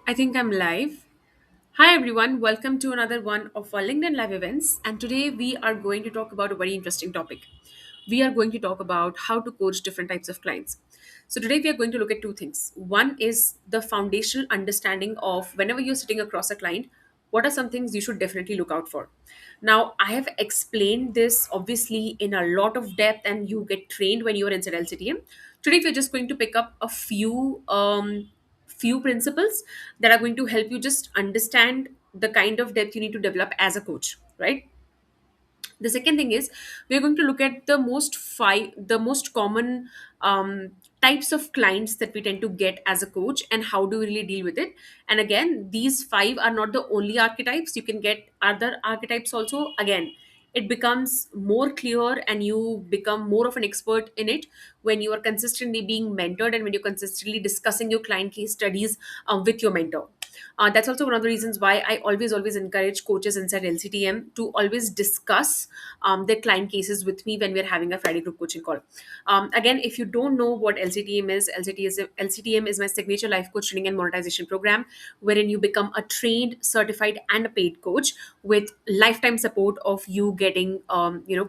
I think I'm live. Hi everyone, welcome to another one of our LinkedIn Live events. And today we are going to talk about a very interesting topic. We are going to talk about how to coach different types of clients. So today we are going to look at two things. One is the foundational understanding of whenever you're sitting across a client, what are some things you should definitely look out for. Now, I have explained this obviously in a lot of depth, and you get trained when you're inside LCTM. Today, we're just going to pick up a few principles that are going to help you just understand the kind of depth you need to develop as a coach, right? The second thing is we're going to look at the most common types of clients that we tend to get as a coach and how do we really deal with it. And again, these five are not the only archetypes. You can get other archetypes also. Again, it becomes more clear and you become more of an expert in it when you are consistently being mentored and when you're consistently discussing your client case studies with your mentor. That's also one of the reasons why I always encourage coaches inside LCTM to always discuss their client cases with me when we're having a Friday group coaching call. Again, if you don't know what LCTM is my signature life coach training and monetization program, wherein you become a trained, certified, and a paid coach with lifetime support of you getting,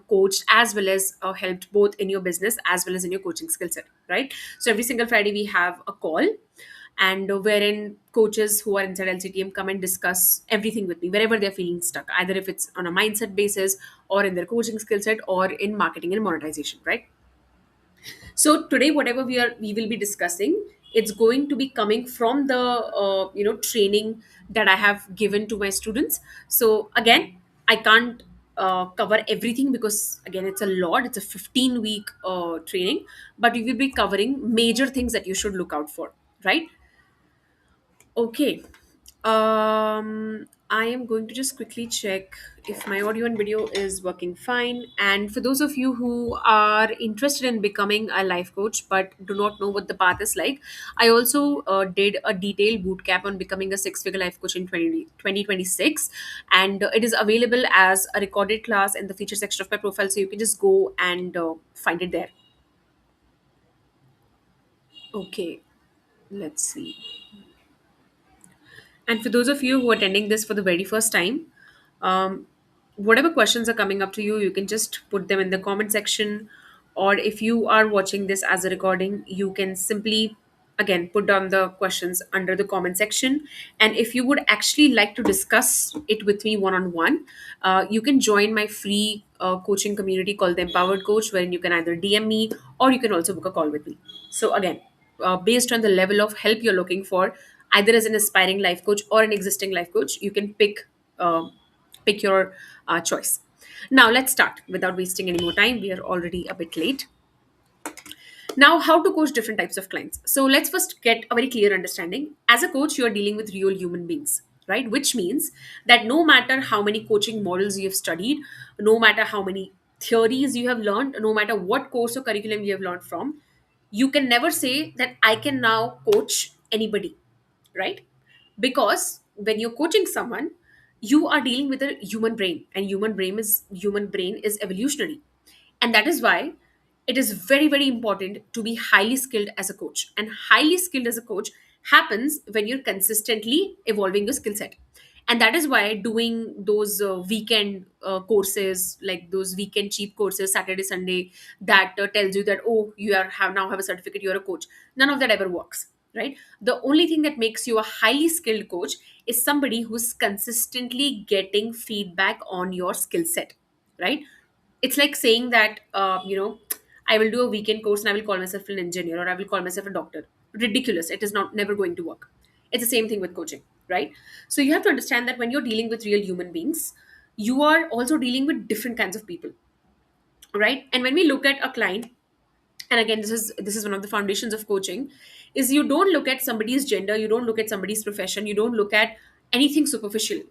coached as well as helped both in your business as well as in your coaching skill set, right? So every single Friday we have a call and wherein coaches who are inside LCTM come and discuss everything with me wherever they're feeling stuck, either if it's on a mindset basis or in their coaching skill set or in marketing and monetization, right? So today, whatever we will be discussing, it's going to be coming from the training that I have given to my students. So again, I can't cover everything because again it's a lot. It's a 15-week training, but we will be covering major things that you should look out for, right? Okay. I am going to just quickly check if my audio and video is working fine. And for those of you who are interested in becoming a life coach but do not know what the path is like, I also did a detailed boot camp on becoming a six-figure life coach in 2026. And it is available as a recorded class in the feature section of my profile. So you can just go and find it there. Okay, let's see. And for those of you who are attending this for the very first time, um, whatever questions are coming up to you, you can just put them in the comment section. Or if you are watching this as a recording, you can simply, again, put down the questions under the comment section. And if you would actually like to discuss it with me one on one, you can join my free coaching community called the Empowered Coach, wherein you can either DM me or you can also book a call with me. So, again, based on the level of help you're looking for, either as an aspiring life coach or an existing life coach, you can pick your choice. Now let's start without wasting any more time. We are already a bit late. Now, how to coach different types of clients. So let's first get a very clear understanding. As a coach, you're dealing with real human beings, right? Which means that no matter how many coaching models you have studied, no matter how many theories you have learned, no matter what course or curriculum you have learned from, you can never say that I can now coach anybody, right? Because when you're coaching someone, you are dealing with a human brain, and human brain is evolutionary. And that is why it is very, very important to be highly skilled as a coach. And highly skilled as a coach happens when you're consistently evolving your skill set. And that is why doing those weekend courses, like those weekend cheap courses, Saturday, Sunday, that tells you that, oh, have now have a certificate, you're a coach. None of that ever works, right? The only thing that makes you a highly skilled coach is somebody who's consistently getting feedback on your skill set, right? It's like saying that I will do a weekend course and I will call myself an engineer or I will call myself a doctor. Ridiculous. It is not never going to work. It's the same thing with coaching, right? So you have to understand that when you're dealing with real human beings, you are also dealing with different kinds of people, right? And when we look at a client, and again, this is one of the foundations of coaching, is you don't look at somebody's gender, you don't look at somebody's profession, you don't look at anything superficial.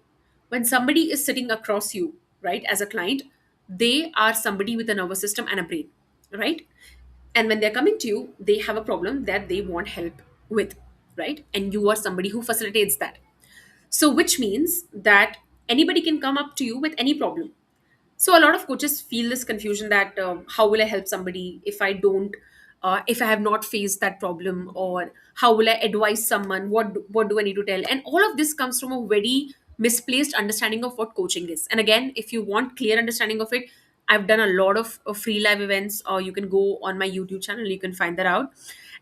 When somebody is sitting across you, right, as a client, they are somebody with a nervous system and a brain, right? And when they're coming to you, they have a problem that they want help with, right? And you are somebody who facilitates that. So which means that anybody can come up to you with any problem. So a lot of coaches feel this confusion that how will I help somebody if I don't if I have not faced that problem, or how will I advise someone, what do I need to tell, and all of this comes from a very misplaced understanding of what coaching is. And again, if you want clear understanding of it, I've done a lot of free live events, or you can go on my YouTube channel, you can find that out.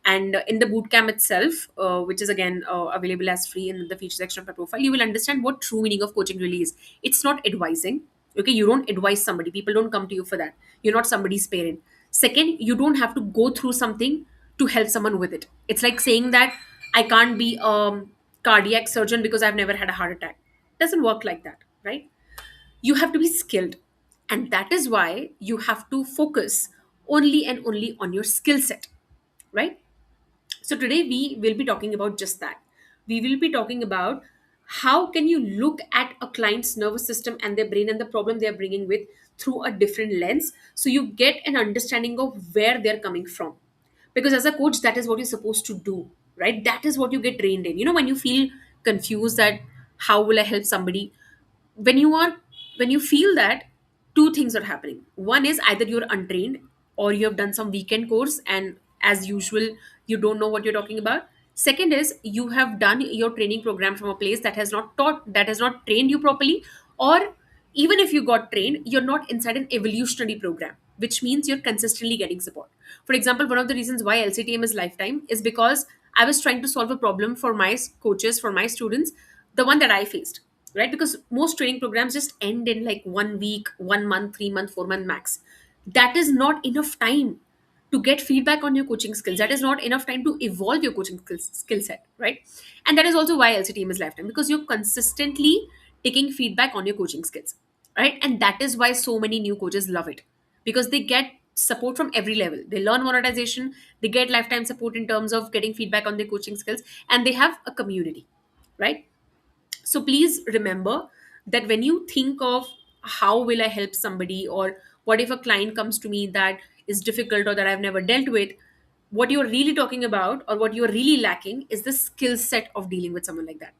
And in the bootcamp itself, which is again available as free in the feature section of my profile, you will understand what true meaning of coaching really is. It's not advising. Okay, you don't advise somebody, people don't come to you for that. You're not somebody's parent. Second, you don't have to go through something to help someone with it. It's like saying that I can't be a cardiac surgeon because I've never had a heart attack. Doesn't work like that, right? You have to be skilled, and that is why you have to focus only and only on your skill set, right? So today we will be talking about just that. We will be talking about how can you look at a client's nervous system and their brain and the problem they are bringing with through a different lens, so you get an understanding of where they're coming from. Because as a coach, that is what you're supposed to do, right? That is what you get trained in. When you feel confused that how will I help somebody, when you are when you feel that, two things are happening. One is either you're untrained, or you have done some weekend course and as usual you don't know what you're talking about. Second is you have done your training program from a place that has not trained you properly, or even if you got trained, you're not inside an evolutionary program, which means you're consistently getting support. For example, one of the reasons why LCTM is lifetime is because I was trying to solve a problem for my coaches, for my students, the one that I faced, right? Because most training programs just end in like 1 week, 1 month, 3 month, 4 month max. That is not enough time to get feedback on your coaching skills. That is not enough time to evolve your coaching skill set, right? And that is also why LCTM is lifetime, because you're consistently taking feedback on your coaching skills, right? And that is why so many new coaches love it, because they get support from every level. They learn monetization, they get lifetime support in terms of getting feedback on their coaching skills, and they have a community, right? So please remember that when you think of how will I help somebody, or what if a client comes to me that is difficult or that I've never dealt with, what you're really talking about or what you're really lacking is the skill set of dealing with someone like that.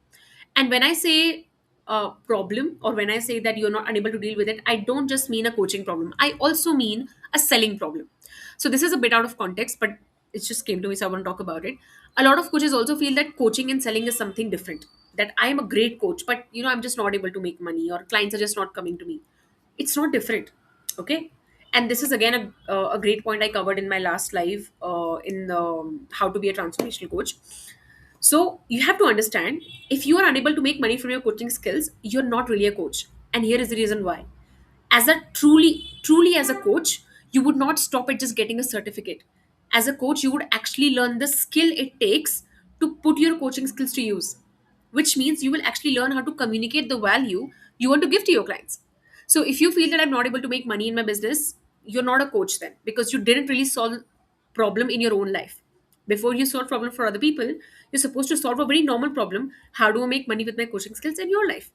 And when I say a problem, or when I say that you're not unable to deal with it, I don't just mean a coaching problem. I also mean a selling problem. So this is a bit out of context, but it just came to me, so I want to talk about it. A lot of coaches also feel that coaching and selling is something different. That I am a great coach, but I'm just not able to make money, or clients are just not coming to me. It's not different, okay? And this is again a great point I covered in my last live in how to be a transformational coach. So you have to understand, if you are unable to make money from your coaching skills, you're not really a coach. And here is the reason why. As a truly as a coach, you would not stop at just getting a certificate. As a coach, you would actually learn the skill it takes to put your coaching skills to use, which means you will actually learn how to communicate the value you want to give to your clients. So if you feel that I'm not able to make money in my business, you're not a coach then, because you didn't really solve problem in your own life. Before you solve problem for other people, you're supposed to solve a very normal problem. How do I make money with my coaching skills in your life,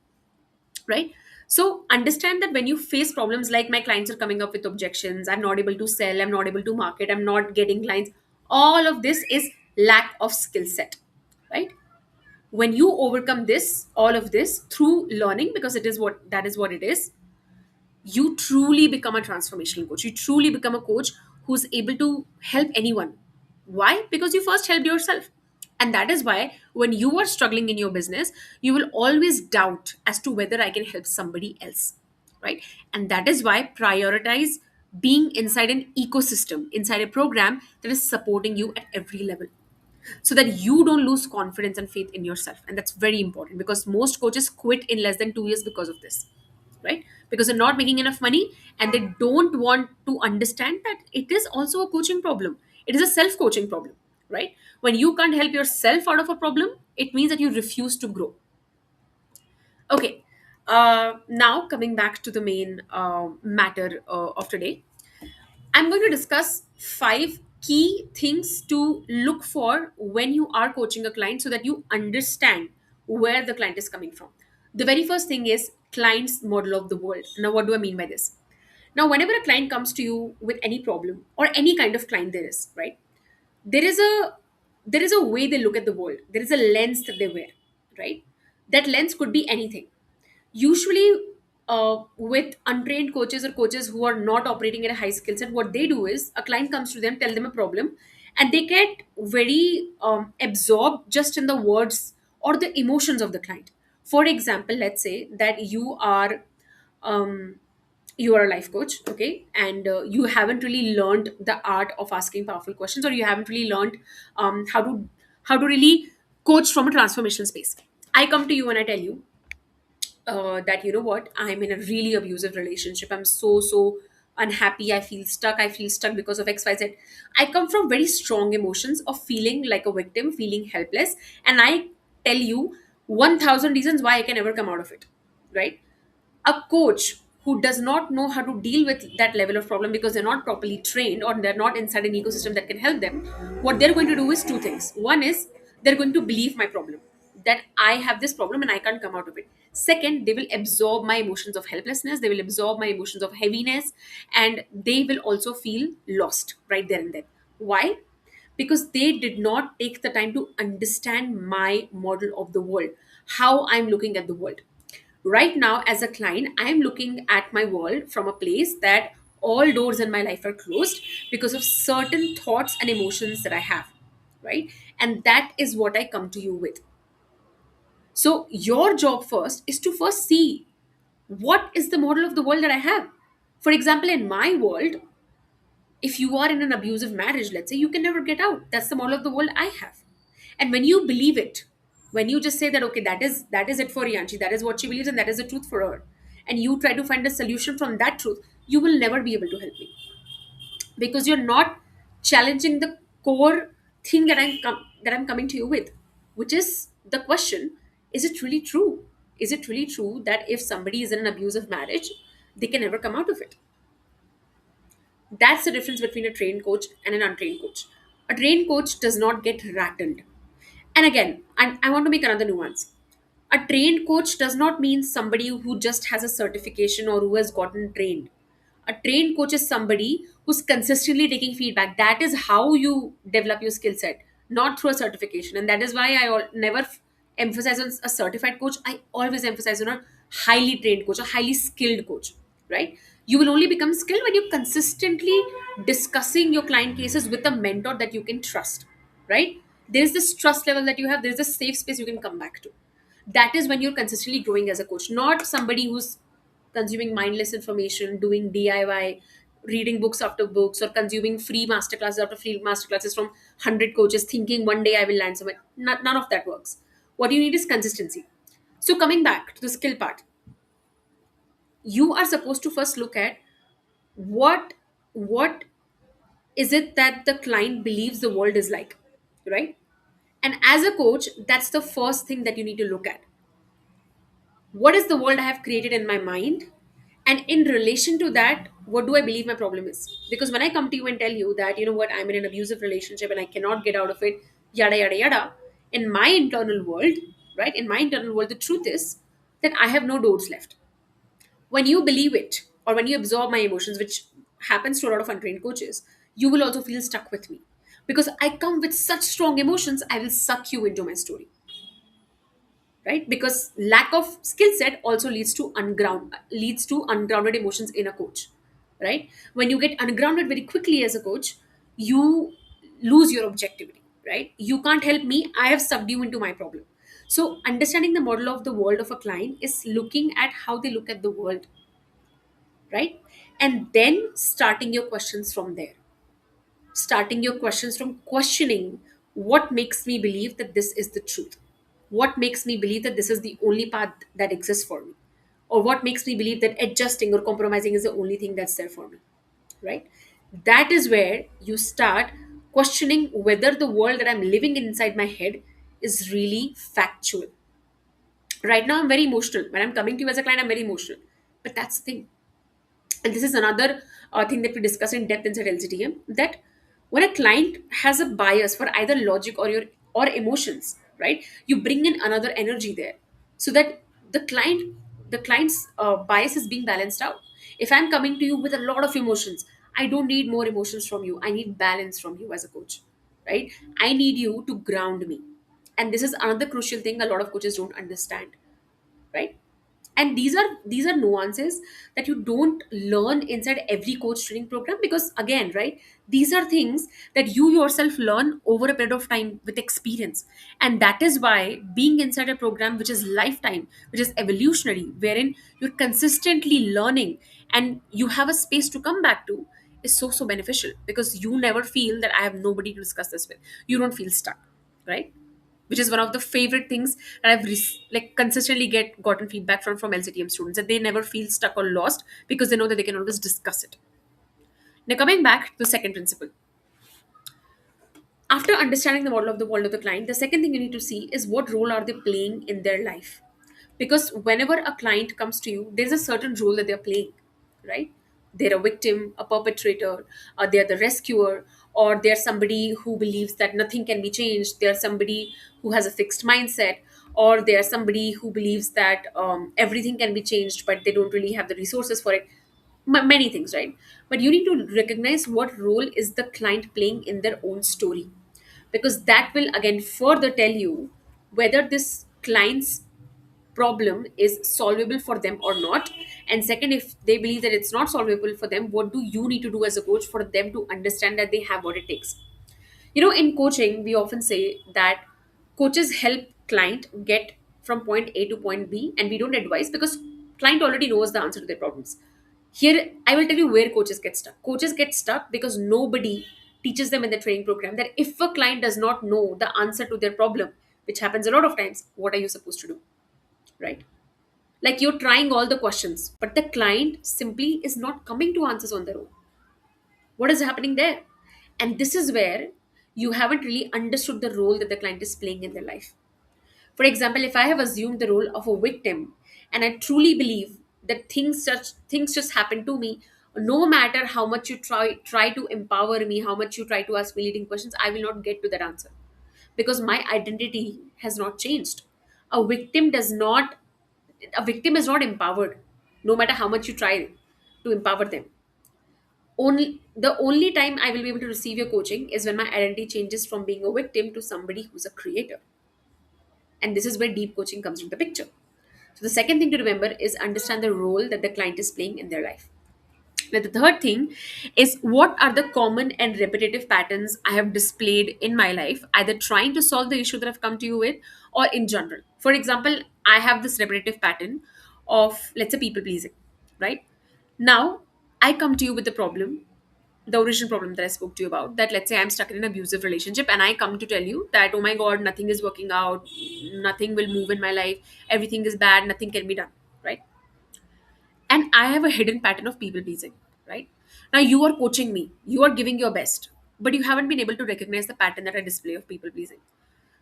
right? So understand that when you face problems like my clients are coming up with objections, I'm not able to sell, I'm not able to market, I'm not getting clients, all of this is lack of skill set, right? When you overcome this, all of this through learning, because that is what it is, you truly become a transformational coach. You truly become a coach who's able to help anyone. Why? Because you first helped yourself. And that is why when you are struggling in your business, you will always doubt as to whether I can help somebody else, right? And that is why prioritize being inside an ecosystem, inside a program that is supporting you at every level, so that you don't lose confidence and faith in yourself. And that's very important, because most coaches quit in less than 2 years because of this, right? Because they're not making enough money, and they don't want to understand that it is also a coaching problem. It is a self coaching problem, right? When you can't help yourself out of a problem, it means that you refuse to grow. Okay, now coming back to the main matter of today, I'm going to discuss 5 key things to look for when you are coaching a client, so that you understand where the client is coming from. The very first thing is client's model of the world. Now, what do I mean by this? Now, whenever a client comes to you with any problem, or any kind of client there is, right? There is a way they look at the world. There is a lens that they wear, right? That lens could be anything. Usually with untrained coaches or coaches who are not operating at a high skill set, what they do is a client comes to them, tell them a problem, and they get very absorbed just in the words or the emotions of the client. For example, let's say that um, you are a life coach, okay, and you haven't really learned the art of asking powerful questions, or you haven't really learned how to really coach from a transformation space. I come to you and I tell you that, you know what, I'm in a really abusive relationship, I'm so unhappy, I feel stuck because of xyz. I come from very strong emotions of feeling like a victim, feeling helpless, and I tell you 1000 reasons why I can never come out of it, right? A coach who does not know how to deal with that level of problem because they're not properly trained or they're not inside an ecosystem that can help them, what they're going to do is two things. One is they're going to believe my problem, that I have this problem and I can't come out of it. Second, they will absorb my emotions of helplessness, they will absorb my emotions of heaviness, and they will also feel lost right there and then. Why? Because they did not take the time to understand my model of the world, how I'm looking at the world. Right now, as a client, I'm looking at my world from a place that all doors in my life are closed because of certain thoughts and emotions that I have, right? And that is what I come to you with. So your job first is to first see what is the model of the world that I have. For example, in my world, if you are in an abusive marriage, let's say, you can never get out. That's the model of the world I have. And when you believe it, when you just say that, okay, that is it for Yanchi, that is what she believes and that is the truth for her, and you try to find a solution from that truth, you will never be able to help me, because you're not challenging the core thing that I'm coming to you with, which is the question: is it really true? Is it really true that if somebody is in an abusive marriage, they can never come out of it? That's the difference between a trained coach and an untrained coach. A trained coach does not get rattled. And again, I want to make another nuance. A trained coach does not mean somebody who just has a certification or who has gotten trained. A trained coach is somebody who's consistently taking feedback. That is how you develop your skill set, not through a certification. And that is why never emphasize on a certified coach. I always emphasize on a highly trained coach, a highly skilled coach, right? You will only become skilled when you're consistently discussing your client cases with a mentor that you can trust, right? There's this trust level that you have, there's a safe space you can come back to. That is when you're consistently growing as a coach, not somebody who's consuming mindless information, doing DIY, reading books after books, or consuming free masterclasses after free masterclasses from 100 coaches, thinking one day I will land somewhere. None of that works. What you need is consistency. So, coming back to the skill part, you are supposed to first look at what what is it that the client believes the world is like, right? And as a coach, that's the first thing that you need to look at. What is the world I have created in my mind, and in relation to that, what do I believe my problem is? Because when I come to you and tell you that, you know what, I'm in an abusive relationship and I cannot get out of it, yada yada yada, in my internal world, right, in my internal world, the truth is that I have no doors left. When you believe it, or when you absorb my emotions, which happens to a lot of untrained coaches, you will also feel stuck with me, because I come with such strong emotions, I will suck you into my story, right? Because lack of skill set also leads to ungrounded emotions in a coach, right? When you get ungrounded very quickly as a coach, you lose your objectivity, right? You can't help me, I have sucked you into my problem. So understanding the model of the world of a client is looking at how they look at the world, right? And then starting your questions from there, starting your questions from questioning what makes me believe that this is the truth, what makes me believe that this is the only path that exists for me, or what makes me believe that adjusting or compromising is the only thing that's there for me, right? That is where you start questioning whether the world that I'm living inside my head is really factual. Right now I'm very emotional. When I'm coming to you as a client, I'm very emotional, but that's the thing. And this is another thing that we discuss in depth inside LCTM, that when a client has a bias for either logic or emotions, right, you bring in another energy there, so that the client's bias is being balanced out. If I'm coming to you with a lot of emotions, I don't need more emotions from you, I need balance from you as a coach, right? I need you to ground me. And this is another crucial thing a lot of coaches don't understand, right? And these are nuances that you don't learn inside every coach training program, because again, right, These are things that you yourself learn over a period of time with experience. And that is why being inside a program which is lifetime, which is evolutionary, wherein you're consistently learning and you have a space to come back to, is so beneficial, because you never feel that I have nobody to discuss this with. You don't feel stuck, right? Which is one of the favorite things that like consistently gotten feedback from LCTM students, that they never feel stuck or lost because they know that they can always discuss it. Now, coming back to the second principle, after understanding the model of the world of the client, the second thing you need to see is what role are they playing in their life. Because whenever a client comes to you, there's a certain role that they're playing, right? They're a victim, a perpetrator, or they're the rescuer, or they're somebody who believes that nothing can be changed. They're somebody who has a fixed mindset, or they're somebody who believes that everything can be changed, but they don't really have the resources for it. Many things, right? But you need to recognize what role is the client playing in their own story, because that will again further tell you whether this client's problem is solvable for them or not. And second, if they believe that it's not solvable for them, what do you need to do as a coach for them to understand that they have what it takes? In coaching, we often say that coaches help client get from point A to point B, and we don't advise because client already knows the answer to their problems. Here, I will tell you where coaches get stuck. Coaches get stuck because nobody teaches them in the training program that if a client does not know the answer to their problem, which happens a lot of times, what are you supposed to do, right? Like, you're trying all the questions, but the client simply is not coming to answers on their own. What is happening there? And this is where you haven't really understood the role that the client is playing in their life. For example, if I have assumed the role of a victim and I truly believe that things just happen to me, no matter how much you try to empower me, how much you try to ask me leading questions, I will not get to that answer, because my identity has not changed. A victim does not a victim is not empowered, no matter how much you try to empower them. Only time I will be able to receive your coaching is when my identity changes from being a victim to somebody who's a creator. And this is where deep coaching comes into the picture. So the second thing to remember is understand the role that the client is playing in their life. Now, the third thing is, what are the common and repetitive patterns I have displayed in my life, either trying to solve the issue that I've come to you with or in general. For example, I have this repetitive pattern of, let's say, people pleasing, right? Now, I come to you with the problem, the original problem that I spoke to you about, that let's say I'm stuck in an abusive relationship and I come to tell you that, oh my God, nothing is working out, nothing will move in my life, everything is bad, nothing can be done, right? And I have a hidden pattern of people pleasing, right? Now you are coaching me, you are giving your best, but you haven't been able to recognize the pattern that I display of people pleasing.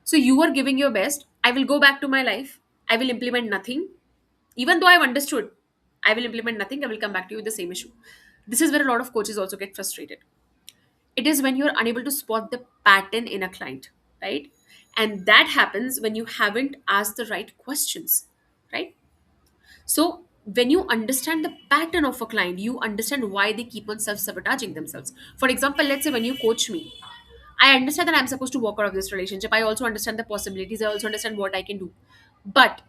So you are giving your best, I will go back to my life, I will implement nothing, even though I've understood, I will implement nothing, I will come back to you with the same issue. This is where a lot of coaches also get frustrated. It is when you're unable to spot the pattern in a client, right? And that happens when you haven't asked the right questions, right? So when you understand the pattern of a client, you understand why they keep on self-sabotaging themselves. For example, let's say when you coach me, I understand that I'm supposed to walk out of this relationship. I also understand the possibilities. I also understand what I can do. But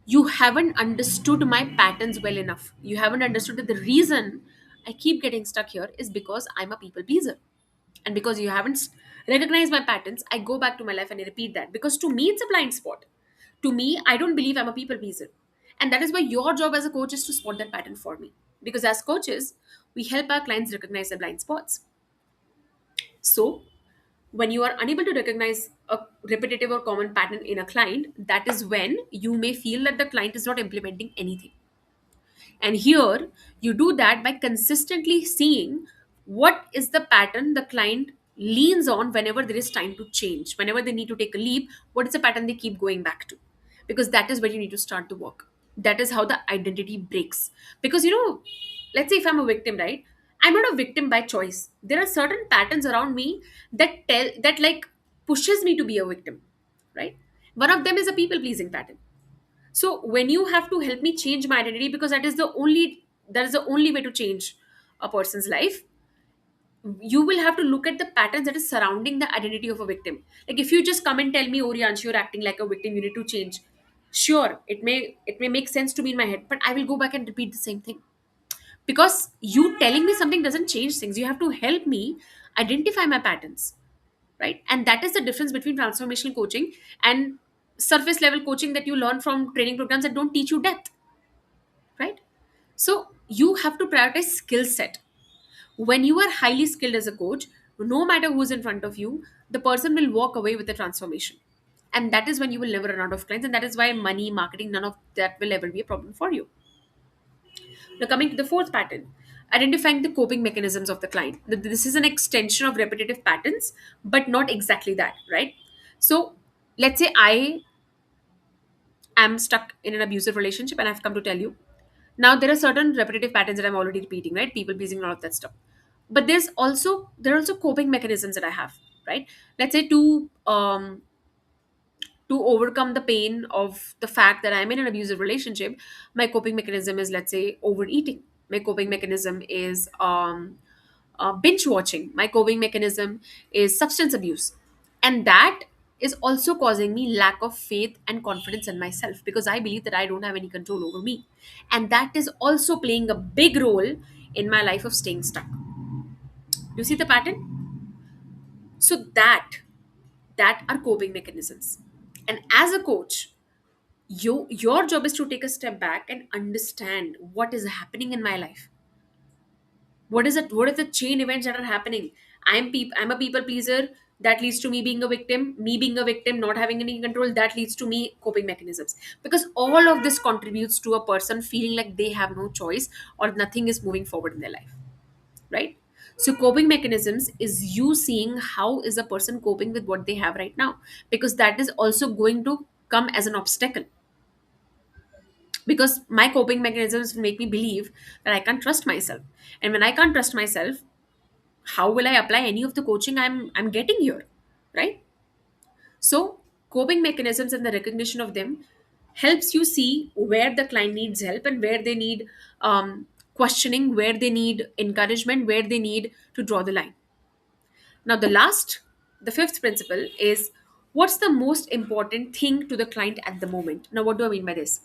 you haven't understood my patterns well enough. You haven't understood that the reason I keep getting stuck here is because I'm a people pleaser. And because you haven't recognized my patterns, I go back to my life and I repeat that. Because to me, it's a blind spot. To me, I don't believe I'm a people pleaser. And that is why your job as a coach is to spot that pattern for me. Because as coaches, we help our clients recognize their blind spots. So, when you are unable to recognize a repetitive or common pattern in a client, that is when you may feel that the client is not implementing anything. And here, you do that by consistently seeing what is the pattern the client leans on whenever there is time to change. Whenever they need to take a leap, what is the pattern they keep going back to? Because that is where you need to start the work. That is how the identity breaks. Because, let's say if I'm a victim, right? I'm not a victim by choice. There are certain patterns around me that like pushes me to be a victim, right? One of them is a people pleasing pattern. So when you have to help me change my identity, because that is the only way to change a person's life, you will have to look at the patterns that is surrounding the identity of a victim. Like, if you just come and tell me, Oriansh, you're acting like a victim, you need to change. Sure, it may make sense to me in my head, but I will go back and repeat the same thing, because you telling me something doesn't change things. You have to help me identify my patterns, right? And that is the difference between transformational coaching and surface level coaching that you learn from training programs that don't teach you depth, right? So you have to prioritize skill set. When you are highly skilled as a coach, no matter who's in front of you, the person will walk away with a transformation. And that is when you will never run out of clients. And that is why money, marketing, none of that will ever be a problem for you. Now, coming to the fourth pattern, identifying the coping mechanisms of the client. This is an extension of repetitive patterns, but not exactly that, right? So, let's say I am stuck in an abusive relationship and I've come to tell you. Now, there are certain repetitive patterns that I'm already repeating, right? People pleasing and all of that stuff. But there are also coping mechanisms that I have, right? Let's say to overcome the pain of the fact that I'm in an abusive relationship, my coping mechanism is, let's say, overeating. My coping mechanism is binge watching. My coping mechanism is substance abuse. And that is also causing me lack of faith and confidence in myself because I believe that I don't have any control over me. And that is also playing a big role in my life of staying stuck. Do you see the pattern? So that are coping mechanisms. And as a coach, your job is to take a step back and understand what is happening in my life. What are the chain events that are happening? I'm a people pleaser, that leads to me being a victim. Me being a victim, not having any control, that leads to me coping mechanisms. Because all of this contributes to a person feeling like they have no choice or nothing is moving forward in their life, right? So coping mechanisms is you seeing how is a person coping with what they have right now, because that is also going to come as an obstacle. Because my coping mechanisms make me believe that I can't trust myself, and when I can't trust myself, how will I apply any of the coaching I'm getting here, right? So coping mechanisms and the recognition of them helps you see where the client needs help and where they need questioning, where they need encouragement, where they need to draw the line. Now, the fifth principle is, what's the most important thing to the client at the moment? Now, what do I mean by this?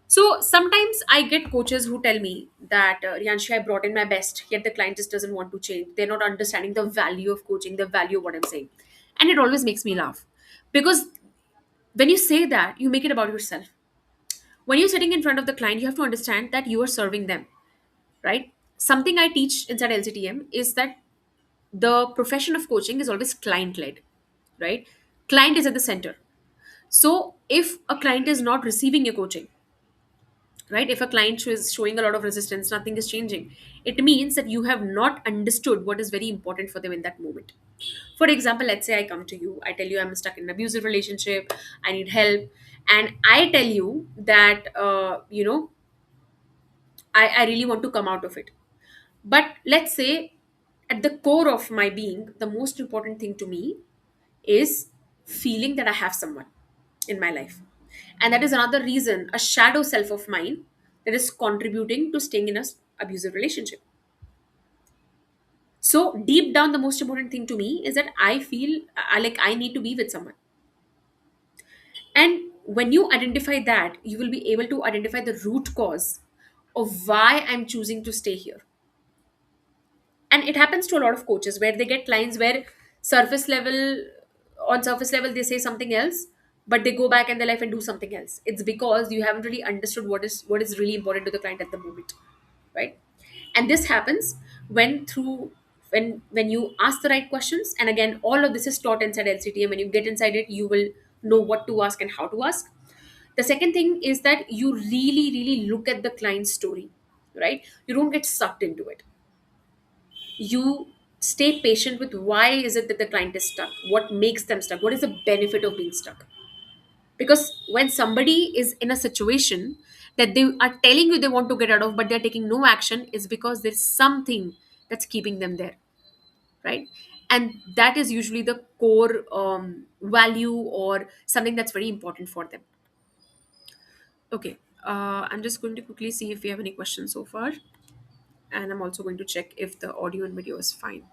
So sometimes I get coaches who tell me that, Rianshi, I brought in my best, yet the client just doesn't want to change. They're not understanding the value of coaching, the value of what I'm saying. And it always makes me laugh. Because when you say that, you make it about yourself. When you're sitting in front of the client, you have to understand that you are serving them, right? Something I teach inside LCTM is that the profession of coaching is always client led, right? Client is at the center. So if a client is not receiving your coaching, right, if a client is showing a lot of resistance, nothing is changing, it means that you have not understood what is very important for them in that moment. For example, let's say I come to you, I tell you I'm stuck in an abusive relationship, I need help, and I tell you that I really want to come out of it. But let's say at the core of my being, the most important thing to me is feeling that I have someone in my life. And that is another reason, a shadow self of mine that is contributing to staying in a abusive relationship. So deep down, the most important thing to me is that I feel like I need to be with someone. And when you identify that, you will be able to identify the root cause of why I'm choosing to stay here. And it happens to a lot of coaches where they get clients where surface level surface level they say something else, but they go back in their life and do something else. It's because you haven't really understood what is really important to the client at the moment, right? And this happens when you ask the right questions. And again, all of this is taught inside LCTM. When you get inside it, you will know what to ask and how to ask. The second thing is that you really really look at the client's story, right? You don't get sucked into it. You stay patient with why is it that the client is stuck, what makes them stuck, what is the benefit of being stuck. Because when somebody is in a situation that they are telling you they want to get out of but they're taking no action, is because there's something that's keeping them there, right? And that is usually the core value or something that's very important for them. Okay, I'm just going to quickly see if we have any questions so far, and I'm also going to check if the audio and video is fine.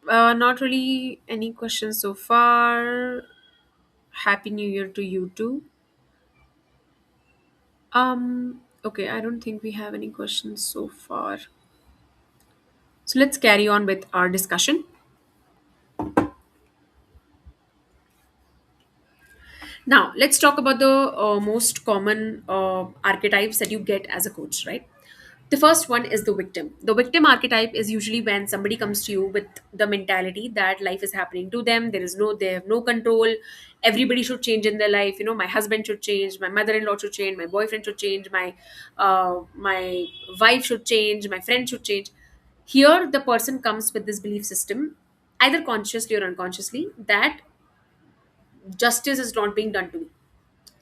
Not really any questions so far. Happy New Year to you too. Okay, I don't think we have any questions so far. So let's carry on with our discussion. Now, let's talk about the most common archetypes that you get as a coach, right? The first one is the victim. The victim archetype is usually when somebody comes to you with the mentality that life is happening to them. They have no control. Everybody should change in their life. You know, my husband should change, my mother-in-law should change, my boyfriend should change, my wife should change, my friend should change. Here, the person comes with this belief system, either consciously or unconsciously, that justice is not being done to me,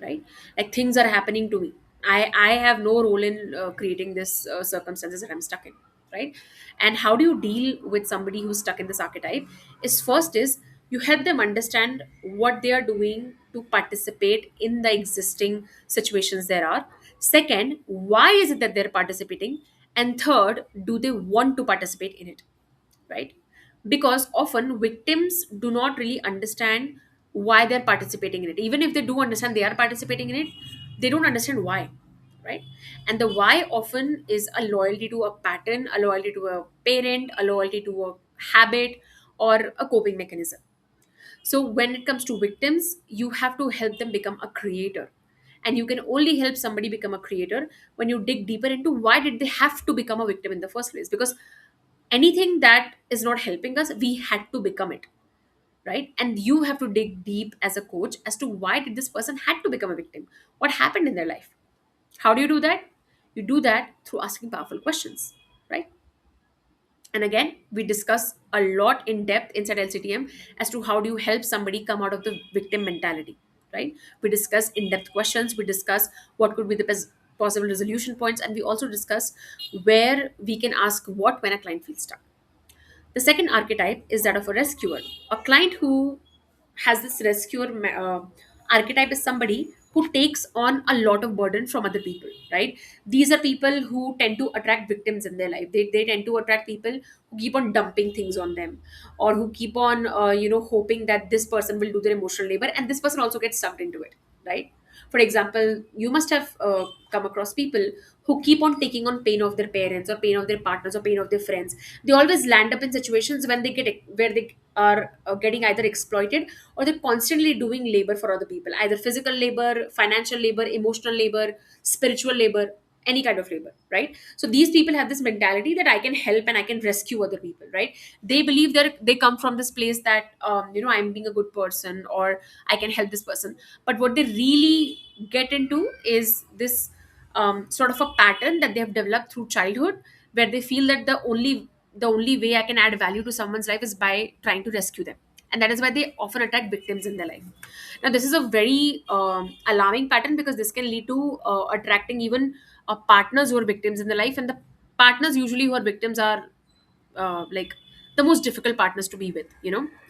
right? Like things are happening to me. I have no role in creating this circumstances that I'm stuck in, right? And how do you deal with somebody who's stuck in this archetype? Is first is you help them understand what they are doing to participate in the existing situations there are. Second, why is it that they're participating? And third, do they want to participate in it, right? Because often victims do not really understand why they're participating in it. Even if they do understand they are participating in it, they don't understand why, right? And the why often is a loyalty to a pattern, a loyalty to a parent, a loyalty to a habit, or a coping mechanism. So when it comes to victims, you have to help them become a creator. And you can only help somebody become a creator when you dig deeper into why did they have to become a victim in the first place. Because anything that is not helping us, we had to become it, right? And you have to dig deep as a coach as to why did this person had to become a victim, what happened in their life. How do you do that? You do that through asking powerful questions, right? And again, we discuss a lot in depth inside LCTM as to how do you help somebody come out of the victim mentality, right? We discuss in-depth questions, we discuss what could be the best possible resolution points, and we also discuss where we can ask what when a client feels stuck. The second archetype is that of a rescuer. A client who has this archetype is somebody who takes on a lot of burden from other people, right? These are people who tend to attract victims in their life. They tend to attract people who keep on dumping things on them, or who keep on, hoping that this person will do their emotional labor and this person also gets sucked into it, right? For example, you must have come across people who keep on taking on pain of their parents or pain of their partners or pain of their friends. They always land up in situations when they get where they are getting either exploited, or they're constantly doing labor for other people, either physical labor, financial labor, emotional labor, spiritual labor, any kind of labor, right? So these people have this mentality that I can help and I can rescue other people, right? They believe that they come from this place that, I'm being a good person, or I can help this person. But what they really get into is this sort of a pattern that they have developed through childhood, where they feel that the only way I can add value to someone's life is by trying to rescue them. And that is why they often attack victims in their life. Now, this is a very alarming pattern, because this can lead to attracting even partners who are victims in their life. And the partners usually who are victims are like the most difficult partners to be with,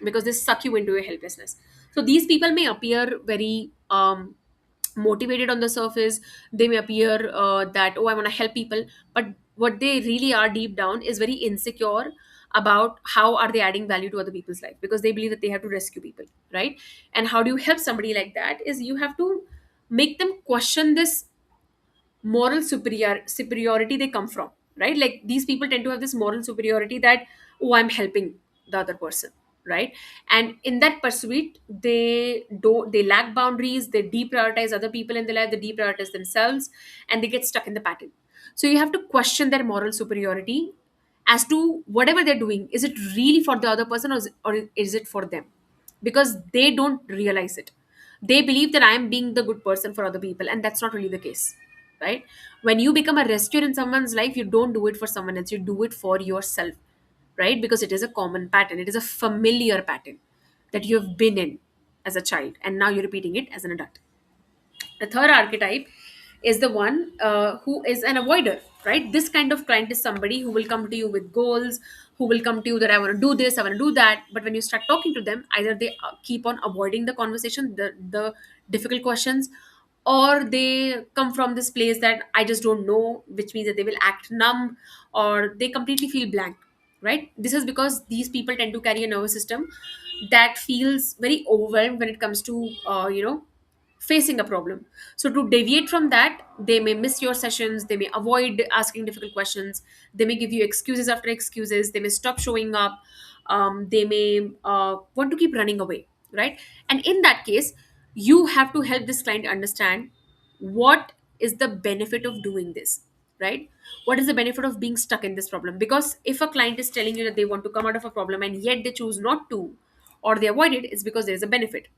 because they suck you into your helplessness. So these people may appear very motivated on the surface. They may appear that, oh, I want to help people. But what they really are deep down is very insecure about how are they adding value to other people's life, because they believe that they have to rescue people, right? And how do you help somebody like that is you have to make them question this moral superiority they come from, right? Like these people tend to have this moral superiority that, oh, I'm helping the other person, right? And in that pursuit, they lack boundaries, they deprioritize other people in their life, they deprioritize themselves, and they get stuck in the pattern. So you have to question their moral superiority as to whatever they're doing, is it really for the other person, or is it for them? Because they don't realize it. They believe that I am being the good person for other people, and that's not really the case, right? When you become a rescuer in someone's life, you don't do it for someone else, you do it for yourself, right? Because it is a common pattern, it is a familiar pattern that you have been in as a child, and now you're repeating it as an adult. The third archetype is the one who is an avoider, right? This kind of client is somebody who will come to you with goals, who will come to you that I want to do this, I want to do that. But when you start talking to them, either they keep on avoiding the conversation, the difficult questions, or they come from this place that I just don't know, which means that they will act numb, or they completely feel blank. right? This is because these people tend to carry a nervous system that feels very overwhelmed when it comes to facing a problem. So to deviate from that, they may miss your sessions, they may avoid asking difficult questions, they may give you excuses after excuses, they may stop showing up, they may want to keep running away, right? And in that case, you have to help this client understand what is the benefit of doing this, right? What is the benefit of being stuck in this problem? Because if a client is telling you that they want to come out of a problem and yet they choose not to, or they avoid it, it's because there is a benefit.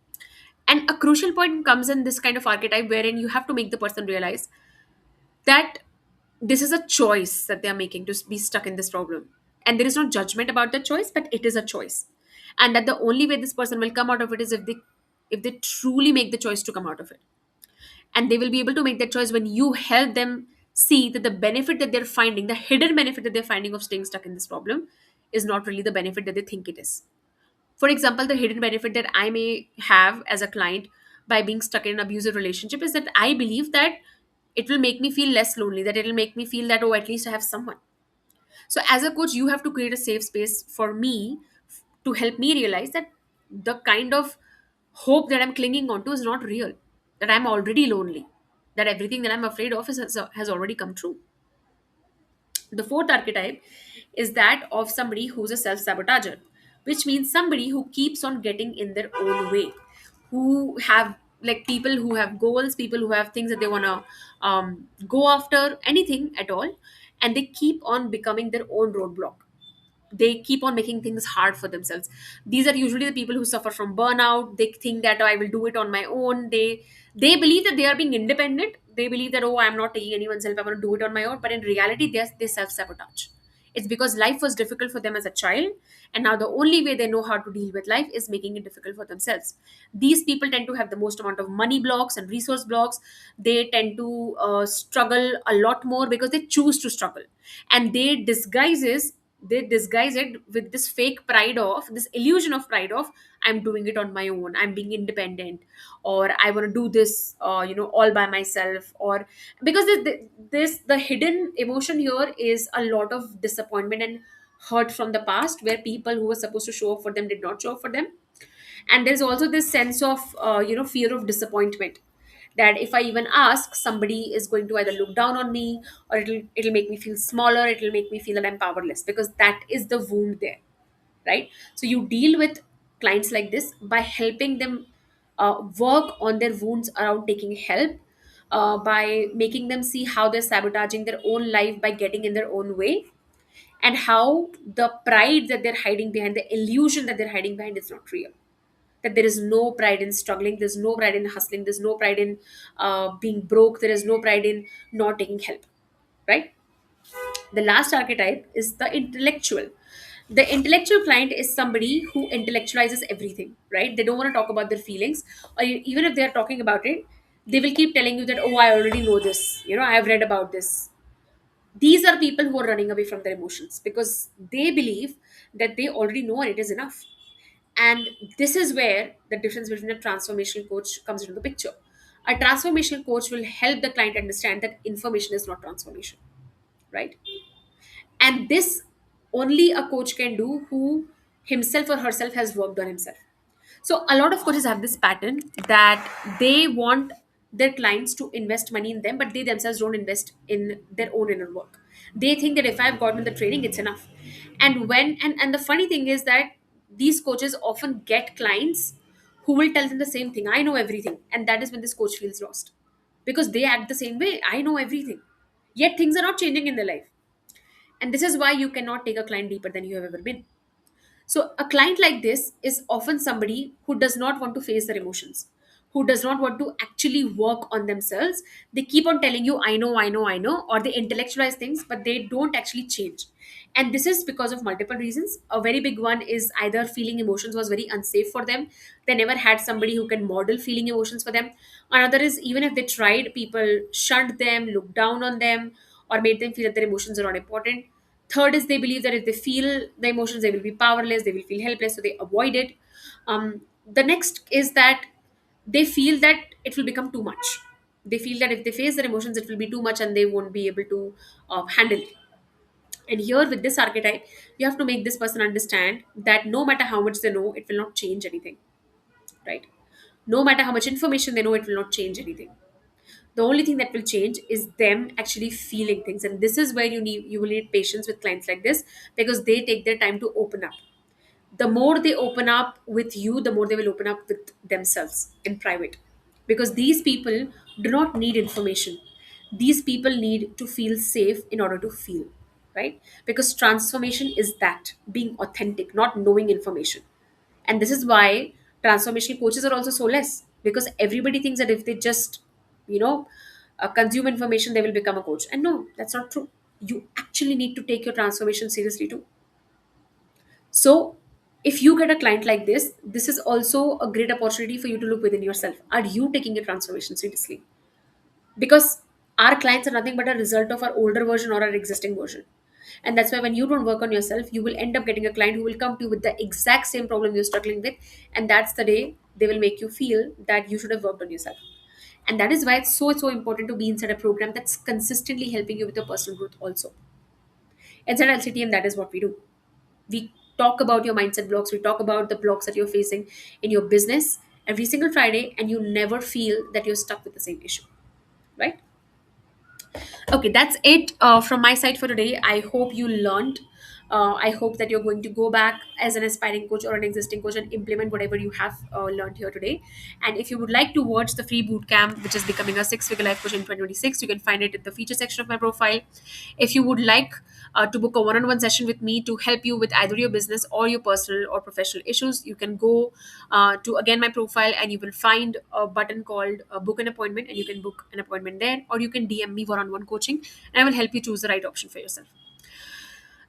And a crucial point comes in this kind of archetype wherein you have to make the person realize that this is a choice that they are making to be stuck in this problem. And there is no judgment about the choice, but it is a choice. And that the only way this person will come out of it is if they truly make the choice to come out of it. And they will be able to make that choice when you help them see that the benefit that they're finding, the hidden benefit that they're finding of staying stuck in this problem, is not really the benefit that they think it is. For example, the hidden benefit that I may have as a client by being stuck in an abusive relationship is that I believe that it will make me feel less lonely, that it will make me feel that, oh, at least I have someone. So, as a coach, you have to create a safe space for me to help me realize that the kind of hope that I'm clinging onto is not real, that I'm already lonely, that everything that I'm afraid of has already come true. The fourth archetype is that of somebody who's a self sabotager, which means somebody who keeps on getting in their own way, who have, like, people who have goals, people who have things that they want to go after, anything at all, and they keep on becoming their own roadblock. They keep on making things hard for themselves. These are usually the people who suffer from burnout. They think that, oh, I will do it on my own. They believe that they are being independent. They believe that, oh, I'm not taking anyone's help, I want to do it on my own. But in reality, they self-sabotage. It's because life was difficult for them as a child, and now the only way they know how to deal with life is making it difficult for themselves. These people tend to have the most amount of money blocks and resource blocks. They tend to struggle a lot more because they choose to struggle, and they disguise it with this fake pride of, this illusion of pride of, I'm doing it on my own, I'm being independent, or I want to do this all by myself. Or because the hidden emotion here is a lot of disappointment and hurt from the past, where people who were supposed to show up for them did not show up for them. And there's also this sense of fear of disappointment, that if I even ask, somebody is going to either look down on me, or it'll make me feel smaller, it'll make me feel that I'm powerless, because that is the wound there, right? So you deal with clients like this by helping them work on their wounds around taking help, by making them see how they're sabotaging their own life by getting in their own way, and how the pride that they're hiding behind, the illusion that they're hiding behind, is not real. That there is no pride in struggling, there's no pride in hustling, there's no pride in being broke, there is no pride in not taking help, right? The last archetype is the intellectual. The intellectual client is somebody who intellectualizes everything, right? They don't want to talk about their feelings, or even if they are talking about it, they will keep telling you that, oh, I already know this, I have read about this. These are people who are running away from their emotions because they believe that they already know and it is enough. And this is where the difference between a transformational coach comes into the picture. A transformational coach will help the client understand that information is not transformation, right? And this only a coach can do who himself or herself has worked on himself. So a lot of coaches have this pattern that they want their clients to invest money in them, but they themselves don't invest in their own inner work. They think that if I've gotten the training, it's enough. And the funny thing is that these coaches often get clients who will tell them the same thing. I know everything. And that is when this coach feels lost. Because they act the same way. I know everything. Yet things are not changing in their life. And this is why you cannot take a client deeper than you have ever been. So, a client like this is often somebody who does not want to face their emotions, who does not want to actually work on themselves. They keep on telling you, I know, I know, I know, or they intellectualize things, but they don't actually change. And this is because of multiple reasons. A very big one is either feeling emotions was very unsafe for them. They never had somebody who can model feeling emotions for them. Another is, even if they tried, people shunned them, looked down on them, or made them feel that their emotions are not important. Third is, they believe that if they feel the emotions, they will be powerless, they will feel helpless, so they avoid it. The next is that they feel that it will become too much. They feel that if they face their emotions, it will be too much and they won't be able to handle it. And here with this archetype, you have to make this person understand that no matter how much they know, it will not change anything, right? No matter how much information they know, it will not change anything. The only thing that will change is them actually feeling things. And this is where you will need patience with clients like this, because they take their time to open up. The more they open up with you, the more they will open up with themselves in private, because these people do not need information. These people need to feel safe in order to feel, right? Because transformation is that being authentic, not knowing information. And this is why transformational coaches are also so less, because everybody thinks that if they just, you know consume information, they will become a coach. And no, that's not true. You actually need to take your transformation seriously too. So, if you get a client like this is also a great opportunity for you to look within yourself. Are you taking your transformation seriously? Because our clients are nothing but a result of our older version or our existing version. And that's why when you don't work on yourself, you will end up getting a client who will come to you with the exact same problem you're struggling with. And that's the day they will make you feel that you should have worked on yourself. And that is why it's so important to be inside a program that's consistently helping you with your personal growth also. Inside LCTM, that is what we do. We talk about your mindset blocks, we talk about the blocks that you're facing in your business every single Friday, and you never feel that you're stuck with the same issue, right? Okay, that's it from my side for today. I hope you learned. I hope that you're going to go back as an aspiring coach or an existing coach and implement whatever you have learned here today. And if you would like to watch the free boot camp, which is becoming a six-figure life coach in 2026, you can find it in the feature section of my profile. If you would like to book a one-on-one session with me to help you with either your business or your personal or professional issues, you can go to again my profile, and you will find a button called book an appointment, and you can book an appointment there, or you can DM me one-on-one coaching, and I will help you choose the right option for yourself.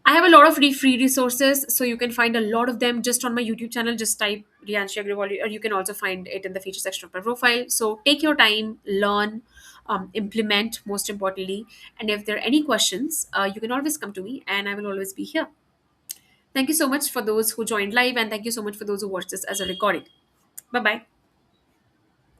I have a lot of free resources, so you can find a lot of them just on my YouTube channel. Just type Rianshi Agrawal, or you can also find it in the feature section of my profile. So take your time, learn, implement, most importantly. And if there are any questions, you can always come to me, and I will always be here. Thank you so much for those who joined live, and thank you so much for those who watched this as a recording. Bye bye.